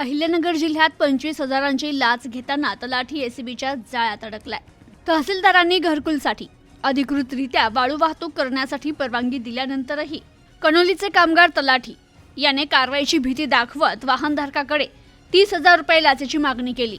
अहिल्यानगर जिल्ह्यात 25,000ची लाच घेताना तलाठी एसीबीच्या जाळ्यात अडकलाय। तहसीलदारांनी घरकुलसाठी अधिकृतरित्या वाळू वाहतूक करण्यासाठी परवानगी दिल्यानंतरही कणोलीचे कामगार तलाठी याने कारवाईची भीती दाखवत वाहनधारकाकडे 30,000 रुपये लाचेची मागणी केली।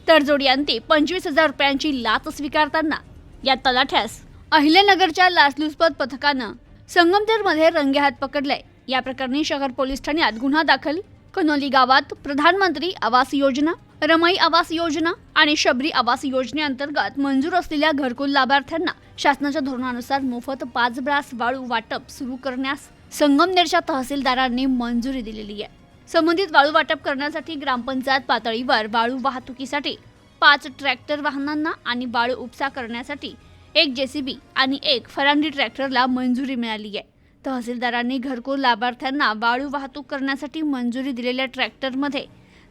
तडजोडीअंती 25,000 रुपयांची लाच स्वीकारताना या तलाठ्यास अहिल्यानगरच्या लाचलुचपत पथकानं संगमनेरमध्ये रंगेहात पकडले। या प्रकरणी शहर पोलीस ठाण्यात गुन्हा दाखल, कणोली गावात प्रधानमंत्री आवास योजना, रमाई आवास योजना आणि शबरी आवास योजनेअंतर्गत मंजूर असलेल्या घरकुल लाभार्थ्यांना शासनाच्या धोरणानुसार मोफत 5 ब्रास वाळू वाटप सुरू करण्यास संगमनेरच्या तहसीलदारांनी मंजुरी दिलेली आहे। संबंधित वाळू वाटप करण्यासाठी ग्रामपंचायत पातळीवर वाळू वाहतुकीसाठी 5 ट्रॅक्टर वाहनांना आणि वाळू उपसा करण्यासाठी 1 जेसीबी आणि 1 फरांडी ट्रॅक्टरला मंजुरी मिळाली आहे। तहसीलदारांनी घरकुल लाभार्थ्यांना वाळू वाहतूक करण्यासाठी मंजुरी दिलेल्या ट्रॅक्टरमध्ये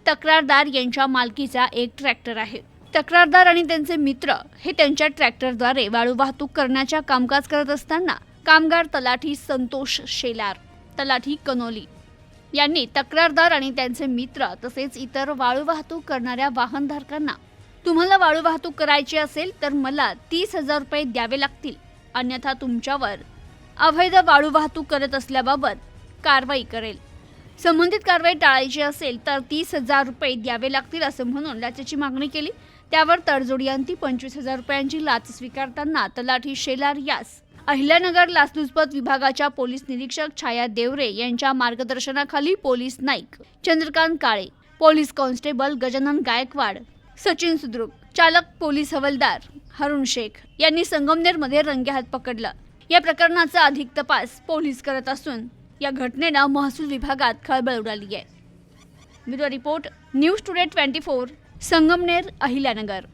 तक्रारदार यांच्या मालकीचा 1 ट्रॅक्टर आहे। तक्रारदार आणि त्यांचे मित्र हे त्यांच्या ट्रॅक्टरद्वारे वाळू वाहतूक करण्याच्या कामकाज करत असताना कामगार तलाठी संतोष शेलार, तलाठी कणोली यांनी तक्रारदार आणि त्यांचे मित्र तसेच इतर वाळू वाहतूक करणाऱ्या वाहनधारकांना तुम्हाला वाळू वाहतूक करायची असेल तर मला 30,000 रुपये द्यावे लागतील, अन्यथा तुमच्यावर अवैध वाळू वाहतूक करत असल्याबाबत कारवाई करेल। संबंधित कारवाई टाळायची असेल तर 30,000 रुपये द्यावे लागतील असं म्हणून लाचेची मागणी केली। त्यावर तडजोडीअंती 25,000 रुपयांची लाच स्वीकारताना तलाठी शेलार यास अहिल्यानगर लाचलुचपत विभागाच्या पोलीस निरीक्षक छाया देवरे यांच्या मार्गदर्शनाखाली पोलीस नाईक चंद्रकांत काळे, पोलीस कॉन्स्टेबल गजानन गायकवाड, सचिन सुद्रुक, चालक पोलीस हवालदार हरुण शेख यांनी संगमनेरमध्ये रंगेहात पकडलं। या प्रकरणाचा अधिक तपास पोलीस करत असून या घटनेनं महसूल विभागात खळबळ उडाली आहे। Bureau report, news today 24, Sangamner, Ahilyanagar.